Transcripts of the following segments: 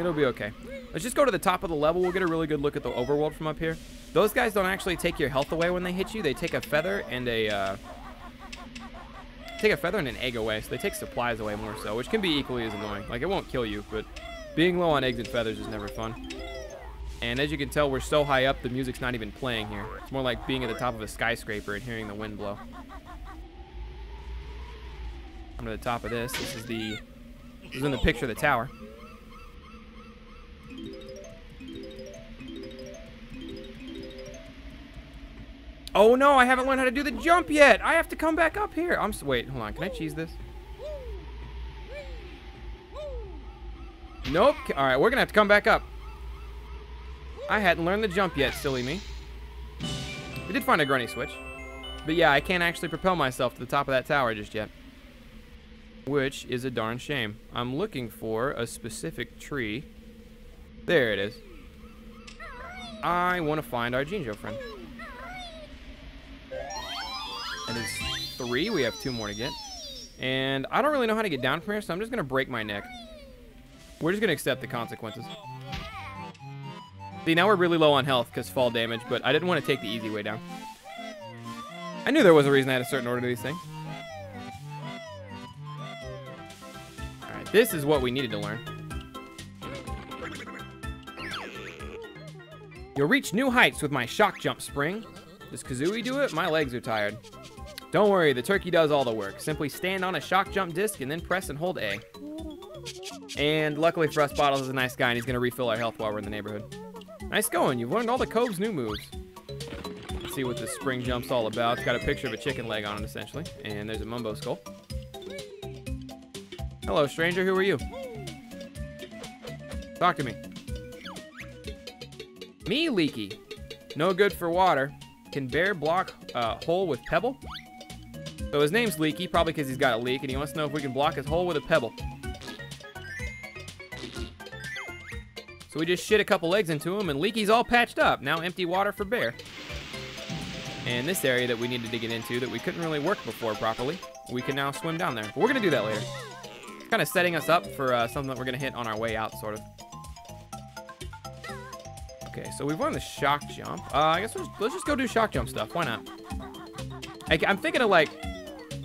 It'll be okay. Let's just go to the top of the level. We'll get a really good look at the overworld from up here. Those guys don't actually take your health away when they hit you. They take a feather and an egg away. So they take supplies away more so, which can be equally as annoying. Like, it won't kill you, but being low on eggs and feathers is never fun. And as you can tell, we're so high up, the music's not even playing here. It's more like being at the top of a skyscraper and hearing the wind blow. I'm to the top of this. This is in the picture of the tower. Oh no, I haven't learned how to do the jump yet. I have to come back up here. Wait, hold on. Can I cheese this? Nope. All right, we're gonna have to come back up. I hadn't learned the jump yet, silly me. I did find a grunny switch. But yeah, I can't actually propel myself to the top of that tower just yet. Which is a darn shame. I'm looking for a specific tree. There it is. I want to find our Jinjo friend. That is 3. We have 2 more to get. And I don't really know how to get down from here, so I'm just going to break my neck. We're just going to accept the consequences. See, now we're really low on health because fall damage, but I didn't want to take the easy way down. I knew there was a reason I had a certain order to these things. Alright, this is what we needed to learn. You'll reach new heights with my shock jump spring. Does Kazooie do it? My legs are tired. Don't worry, the turkey does all the work. Simply stand on a shock jump disc and then press and hold A. And luckily for us, Bottles is a nice guy and he's going to refill our health while we're in the neighborhood. Nice going. You've learned all the Cove's new moves. Let's see what this spring jump's all about. It's got a picture of a chicken leg on it, essentially. And there's a Mumbo skull. Hello, stranger. Who are you? Talk to me. Me, Leaky. No good for water. Can bear block hole with pebble? So his name's Leaky, probably because he's got a leak, and he wants to know if we can block his hole with a pebble. So we just shit a couple eggs into him, and Leaky's all patched up. Now empty water for bear. And this area that we needed to get into that we couldn't really work before properly, we can now swim down there. But we're going to do that later. Kind of setting us up for something that we're going to hit on our way out, sort of. Okay, so we've learned the shock jump. I guess let's just go do shock jump stuff. Why not? I'm thinking of, like,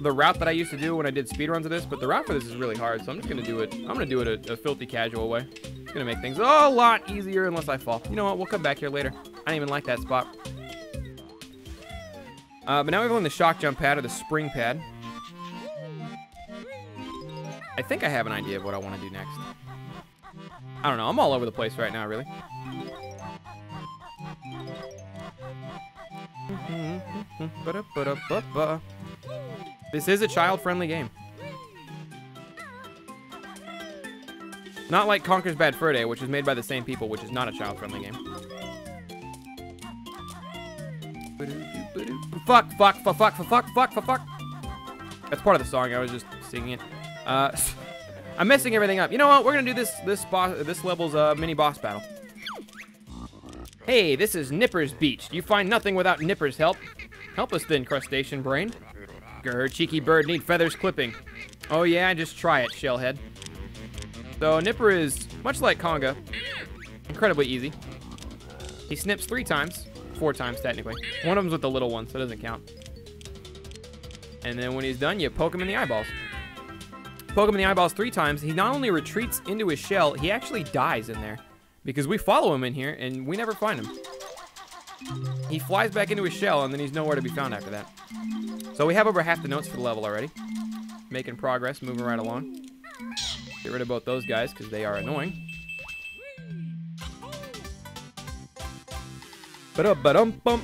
the route that I used to do when I did speedruns of this, but the route for this is really hard, so I'm just going to do it. I'm going to do it a filthy casual way. It's going to make things a lot easier unless I fall. You know what? We'll come back here later. I don't even like that spot. But now we've learned the shock jump pad or the spring pad. I think I have an idea of what I want to do next. I don't know. I'm all over the place right now, really. This is a child-friendly game. Not like Conker's Bad Fur Day, which is made by the same people, which is not a child-friendly game. Fuck. That's part of the song. I was just singing it. I'm messing everything up. You know what? We're gonna do this level's mini boss battle. Hey, this is Nipper's Beach. You find nothing without Nipper's help. Help us then, crustacean brain. Grr, cheeky bird need feathers clipping. Oh yeah, just try it, shellhead. So Nipper is, much like Conga, incredibly easy. He snips 3 times. 4 times, technically. One of them's with the little one, so it doesn't count. And then when he's done, you poke him in the eyeballs. Poke him in the eyeballs 3 times. He not only retreats into his shell, he actually dies in there. Because we follow him in here, and we never find him. He flies back into his shell, and then he's nowhere to be found after that. So we have over half the notes for the level already. Making progress, moving right along. Get rid of both those guys, because they are annoying. Ba-dum-bum.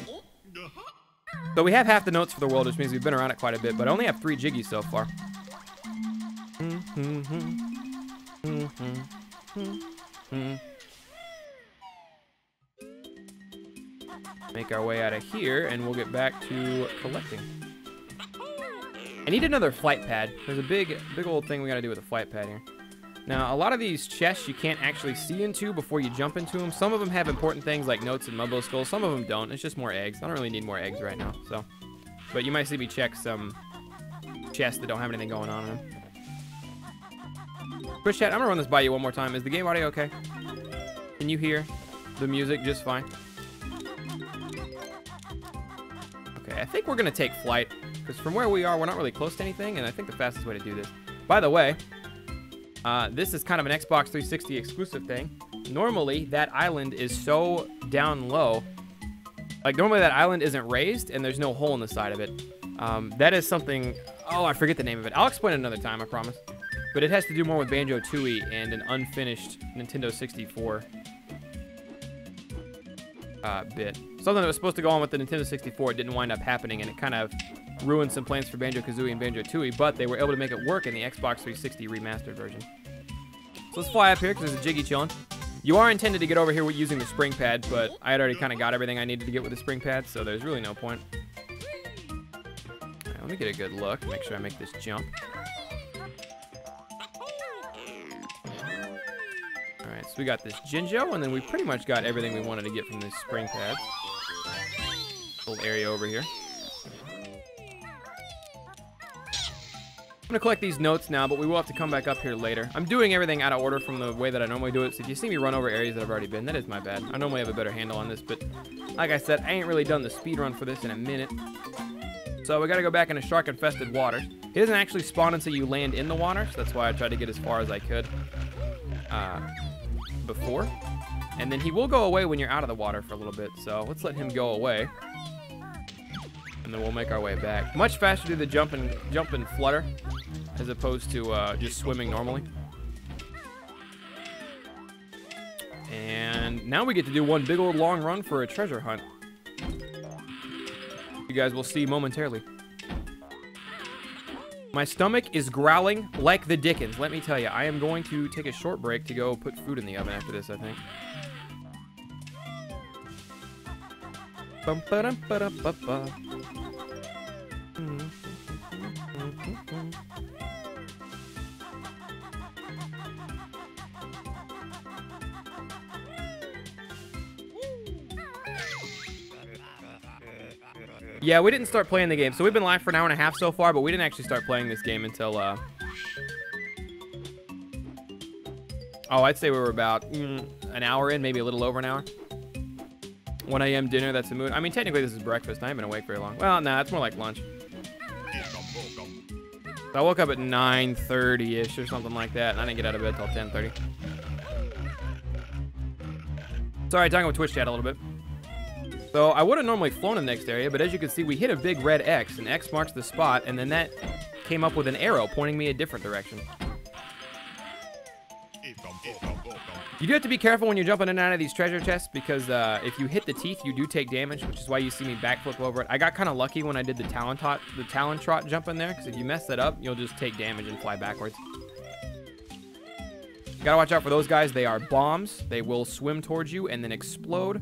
So we have half the notes for the world, which means we've been around it quite a bit, but I only have 3 jiggies so far. Make our way out of here, and we'll get back to collecting. I need another flight pad. There's a big old thing we gotta do with a flight pad here. Now, a lot of these chests you can't actually see into before you jump into them. Some of them have important things like notes and Mumbo skulls. Some of them don't. It's just more eggs. I don't really need more eggs right now, so. But you might see me check some chests that don't have anything going on in them. Push chat, I'm gonna run this by you one more time. Is the game audio okay? Can you hear the music just fine? Okay, I think we're going to take flight, because from where we are, we're not really close to anything, and I think the fastest way to do this. By the way, this is kind of an Xbox 360 exclusive thing. Normally, that island is so down low. Like, normally that island isn't raised, and there's no hole in the side of it. That is something... Oh, I forget the name of it. I'll explain it another time, I promise. But it has to do more with Banjo-Tooie and an unfinished Nintendo 64 bit. Something that was supposed to go on with the Nintendo 64 didn't wind up happening, and it kind of ruined some plans for Banjo-Kazooie and Banjo-Tooie, but they were able to make it work in the Xbox 360 remastered version. So let's fly up here, because there's a Jiggy chilling. You are intended to get over here using the spring pad, but I had already kind of got everything I needed to get with the spring pad, so there's really no point. Right, let me get a good look, make sure I make this jump. Alright, so we got this Jinjo, and then we pretty much got everything we wanted to get from this spring pad. Little area over here. I'm gonna collect these notes now, but we will have to come back up here later. I'm doing everything out of order from the way that I normally do it, so if you see me run over areas that I've already been, that is my bad. I normally have a better handle on this, but like I said, I ain't really done the speed run for this in a minute. So we gotta go back into shark-infested waters. It doesn't actually spawn until you land in the water, so that's why I tried to get as far as I could before. And then he will go away when you're out of the water for a little bit, so let's let him go away. And then we'll make our way back. Much faster to the jump and flutter, as opposed to just swimming normally. And now we get to do one big old long run for a treasure hunt. You guys will see momentarily. My stomach is growling like the dickens. Let me tell you, I am going to take a short break to go put food in the oven after this, I think. Bum-ba-dum-ba-dum-ba-ba. Yeah, we didn't start playing the game. So we've been live for an hour and a half so far, but we didn't actually start playing this game until, oh, I'd say we were about an hour in, maybe a little over an hour. 1 a.m. dinner, that's the mood. I mean, technically this is breakfast. I haven't been awake very long. Well, nah, it's more like lunch. So I woke up at 9:30-ish or something like that, and I didn't get out of bed till 10:30. Sorry, talking with Twitch chat a little bit. So I would have normally flown in the next area, but as you can see, we hit a big red X, and X marks the spot, and then that came up with an arrow pointing me a different direction. You do have to be careful when you're jumping in and out of these treasure chests, because if you hit the teeth, you do take damage, which is why you see me backflip over it. I got kind of lucky when I did the Talon Trot jump in there, because if you mess that up, you'll just take damage and fly backwards. You gotta watch out for those guys. They are bombs. They will swim towards you and then explode.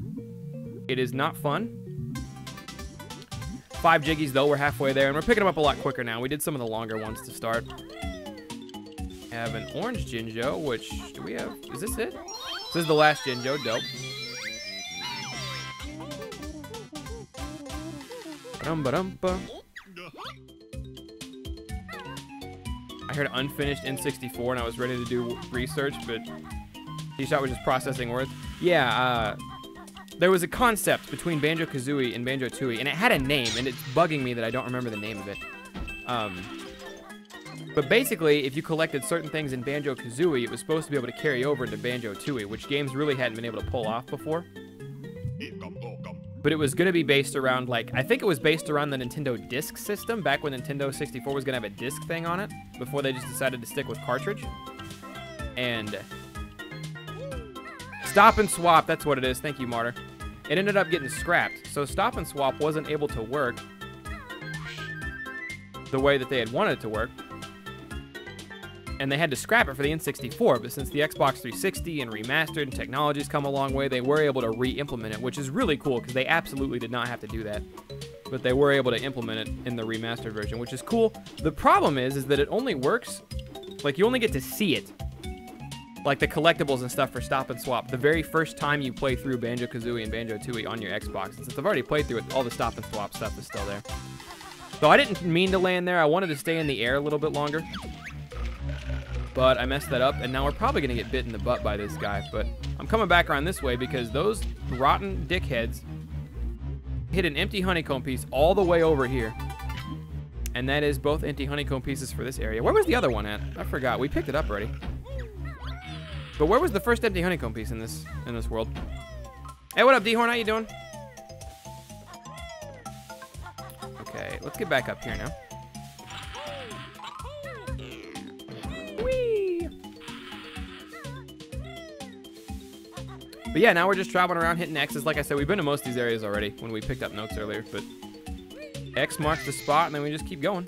It is not fun. 5 Jiggies, though. We're halfway there, and we're picking them up a lot quicker now. We did some of the longer ones to start. We have an orange Jinjo, which, do we have? Is this it? This is the last Jinjo. Dope. Ba-dum-ba-dum-ba. I heard unfinished N64, and I was ready to do research, but T-Shot was just processing words. Yeah, there was a concept between Banjo-Kazooie and Banjo-Tooie, and it had a name, and it's bugging me that I don't remember the name of it. But basically, if you collected certain things in Banjo-Kazooie, it was supposed to be able to carry over into Banjo-Tooie, which games really hadn't been able to pull off before. But it was going to be based around, like, I think it was based around the Nintendo Disk system, back when Nintendo 64 was going to have a disc thing on it, before they just decided to stick with cartridge. And Stop and Swap, that's what it is. Thank you, Martyr. It ended up getting scrapped, so Stop and Swap wasn't able to work the way that they had wanted it to work. And they had to scrap it for the N64, but since the Xbox 360 and remastered and technology's come a long way, they were able to re-implement it, which is really cool, because they absolutely did not have to do that. But they were able to implement it in the remastered version, which is cool. The problem is that it only works, like, you only get to see it. Like the collectibles and stuff for Stop and Swap, the very first time you play through Banjo-Kazooie and Banjo-Tooie on your Xbox. And since I've already played through it, all the Stop and Swap stuff is still there. So I didn't mean to land there. I wanted to stay in the air a little bit longer. but I messed that up, and now we're probably going to get bit in the butt by this guy. But I'm coming back around this way because those rotten dickheads hit an empty honeycomb piece all the way over here. And that is both empty honeycomb pieces for this area. Where was the other one at? I forgot. We picked it up already. But where was the first empty honeycomb piece in this world? Hey, what up, D-Horn? How you doing? Okay, let's get back up here now. Whee! But yeah, now we're just traveling around hitting X's. Like I said, we've been to most of these areas already when we picked up notes earlier, but X marks the spot, and then we just keep going.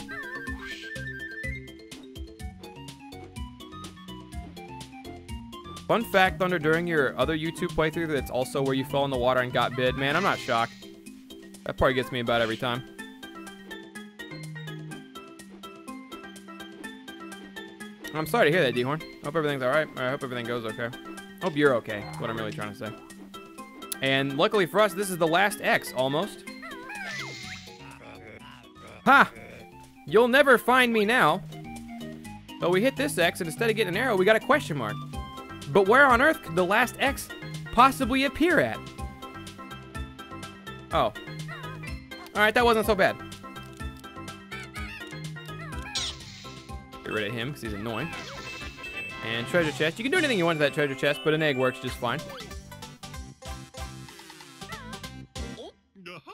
Fun fact, Thunder, during your other YouTube playthrough, that's also where you fell in the water and got bit. Man, I'm not shocked. That probably gets me about every time. I'm sorry to hear that, D-Horn. Hope everything's alright. I hope everything goes okay. Hope you're okay, is what I'm really trying to say. And luckily for us, this is the last X, almost. Ha! You'll never find me now. But we hit this X, and instead of getting an arrow, we got a question mark. But where on earth could the last X possibly appear at? Oh. Alright, that wasn't so bad. Get rid of him, because he's annoying. And treasure chest. You can do anything you want to that treasure chest, but an egg works just fine.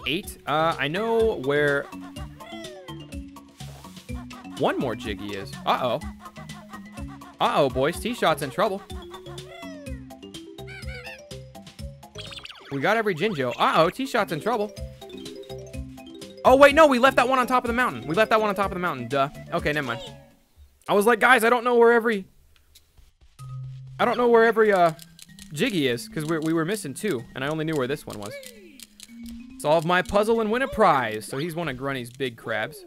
8. I know where one more Jiggy is. Uh-oh. Uh-oh, boys. T-Shot's in trouble. We got every Jinjo. Uh-oh, T-Shot's in trouble. Oh, wait, no, we left that one on top of the mountain. We left that one on top of the mountain, duh. Okay, never mind. I was like, guys, I don't know where every Jiggy is, because we were missing 2, and I only knew where this one was. Solve my puzzle and win a prize. So he's one of Grunny's big crabs.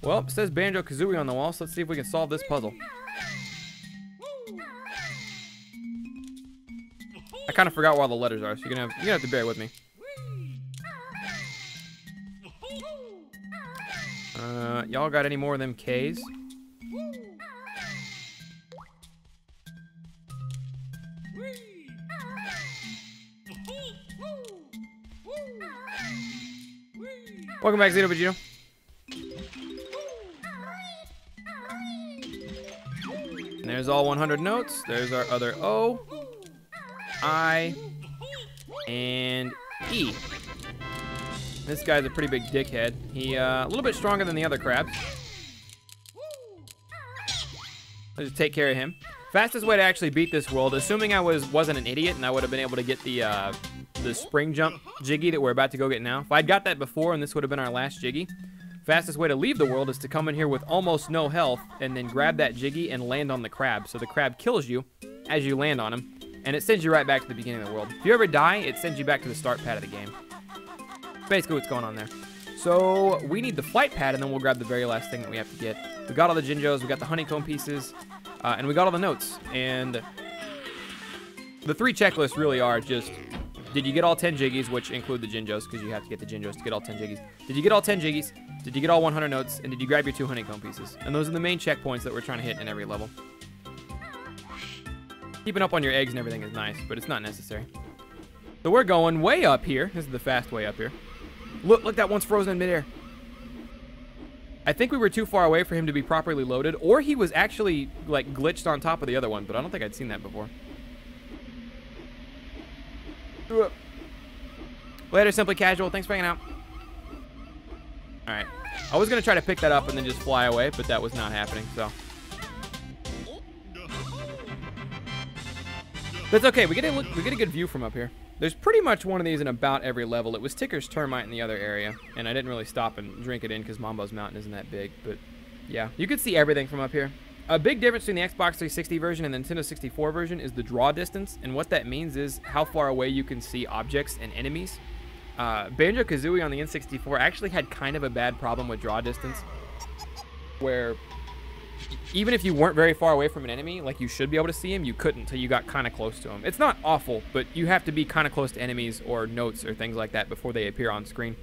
Well, it says Banjo-Kazooie on the wall, so let's see if we can solve this puzzle. I kind of forgot where all the letters are, so you're gonna have to bear with me. Y'all got any more of them K's? Welcome back, Zeno Vegito. And there's all 100 notes. There's our other O, I, and E. This guy's a pretty big dickhead. He a little bit stronger than the other crabs. Let's just take care of him. Fastest way to actually beat this world, assuming I wasn't an idiot and I would have been able to get the spring jump Jiggy that we're about to go get now. If I'd got that before and this would have been our last Jiggy, fastest way to leave the world is to come in here with almost no health and then grab that Jiggy and land on the crab. So the crab kills you as you land on him, and it sends you right back to the beginning of the world. If you ever die, it sends you back to the start pad of the game. Basically what's going on there. So we need the flight pad, and then we'll grab the very last thing that we have to get. We got all the Jinjos, we got the honeycomb pieces, and we got all the notes. And the 3 checklists really are just, did you get all 10 Jiggies, which include the Jinjos, because you have to get the Jinjos to get all 10 Jiggies. Did you get all 10 Jiggies? Did you get all 100 notes? And did you grab your 2 honeycomb pieces? And those are the main checkpoints that we're trying to hit in every level. Keeping up on your eggs and everything is nice, but it's not necessary. So we're going way up here. This is the fast way up here. Look, that one's frozen in midair. I think we were too far away for him to be properly loaded, or he was actually, like, glitched on top of the other one, but I don't think I'd seen that before. Later, Simply Casual. Thanks for hanging out. Alright. I was going to try to pick that up and then just fly away, but that was not happening, so. That's okay. We get a good view from up here. There's pretty much one of these in about every level. It was Ticker's Termite in the other area, and I didn't really stop and drink it in because Mambo's Mountain isn't that big, but yeah. You could see everything from up here. A big difference between the Xbox 360 version and the Nintendo 64 version is the draw distance, and what that means is how far away you can see objects and enemies. Banjo-Kazooie on the N64 actually had kind of a bad problem with draw distance, where even if you weren't very far away from an enemy, like you should be able to see him, you couldn't until you got kind of close to him. It's not awful, but you have to be kind of close to enemies or notes or things like that before they appear on screen.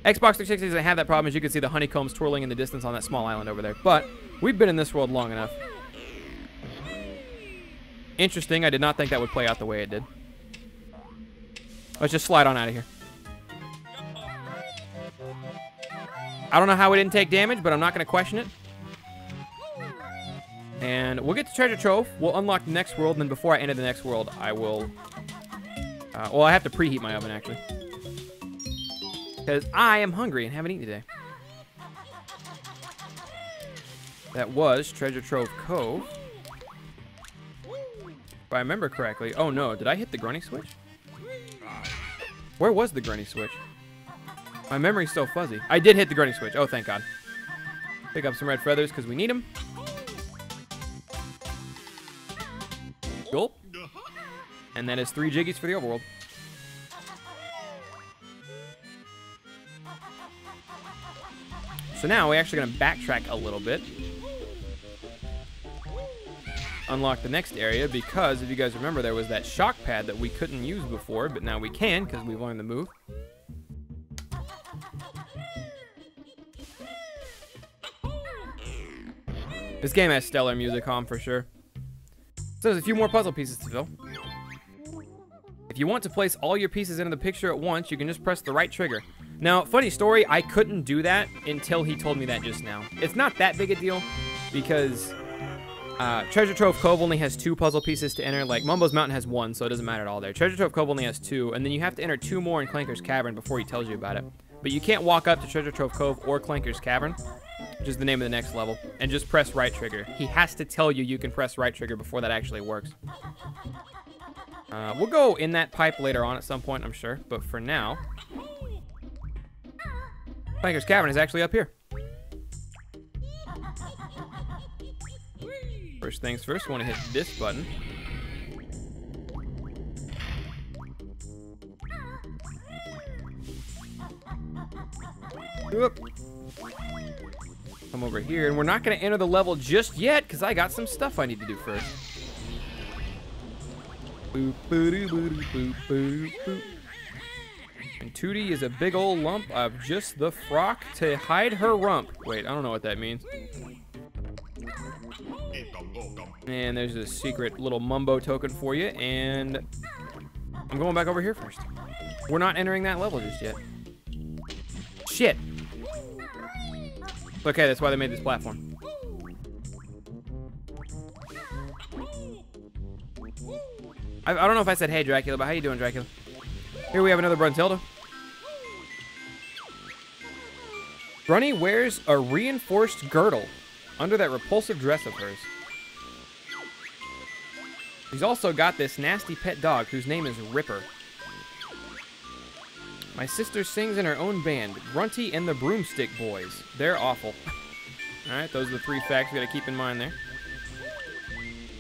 Xbox 360 doesn't have that problem. As you can see, the honeycombs twirling in the distance on that small island over there. But we've been in this world long enough. Interesting. I did not think that would play out the way it did. Let's just slide on out of here. I don't know how we didn't take damage, but I'm not going to question it. And we'll get to Treasure Trove. We'll unlock the next world, and then before I enter the next world, I will... well, I have to preheat my oven, actually. Because I am hungry and haven't eaten today. That was Treasure Trove Cove. If I remember correctly. Oh, no. Did I hit the grunny switch? Where was the grunny switch? My memory's so fuzzy. I did hit the grunny switch. Oh, thank God. Pick up some red feathers because we need them. Gulp. And that is 3 Jiggies for the overworld. So now we're actually going to backtrack a little bit. Unlock the next area because if you guys remember, there was that shock pad that we couldn't use before, but now we can because we've learned the move. This game has stellar music, for sure. So there's a few more puzzle pieces to fill. If you want to place all your pieces into the picture at once, you can just press the right trigger. Now, funny story, I couldn't do that until he told me that just now. It's not that big a deal because Treasure Trove Cove only has 2 puzzle pieces to enter. Like, Mumbo's Mountain has 1, so it doesn't matter at all there. Treasure Trove Cove only has 2, and then you have to enter 2 more in Clanker's Cavern before he tells you about it. But you can't walk up to Treasure Trove Cove or Clanker's Cavern, which is the name of the next level, and just press right trigger. He has to tell you can press right trigger before that actually works. We'll go in that pipe later on at some point, I'm sure. But for now, Clanker's Cavern is actually up here. First things first, we want to hit this button. Whoop. Come over here, and we're not going to enter the level just yet because I got some stuff I need to do first. Boop, boop, boop, boop, boop, boop. And Tootie is a big old lump of just the frock to hide her rump. Wait, I don't know what that means. And there's a secret little Mumbo token for you, and I'm going back over here first. We're not entering that level just yet. Shit. Okay, that's why they made this platform. I don't know if I said hey, Dracula, but how you doing, Dracula? Here we have another Bruntilda. Brunny wears a reinforced girdle under that repulsive dress of hers. She's also got this nasty pet dog whose name is Ripper. My sister sings in her own band, Grunty and the Broomstick Boys. They're awful. Alright, those are the 3 facts we gotta keep in mind there.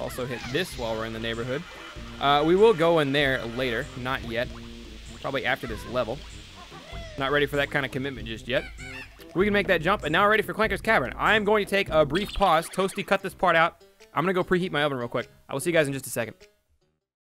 Also hit this while we're in the neighborhood. We will go in there later, not yet. Probably after this level. Not ready for that kind of commitment just yet. We can make that jump, and now we're ready for Clanker's Cavern. I am going to take a brief pause. Toasty, cut this part out. I'm gonna go preheat my oven real quick. I will see you guys in just a second.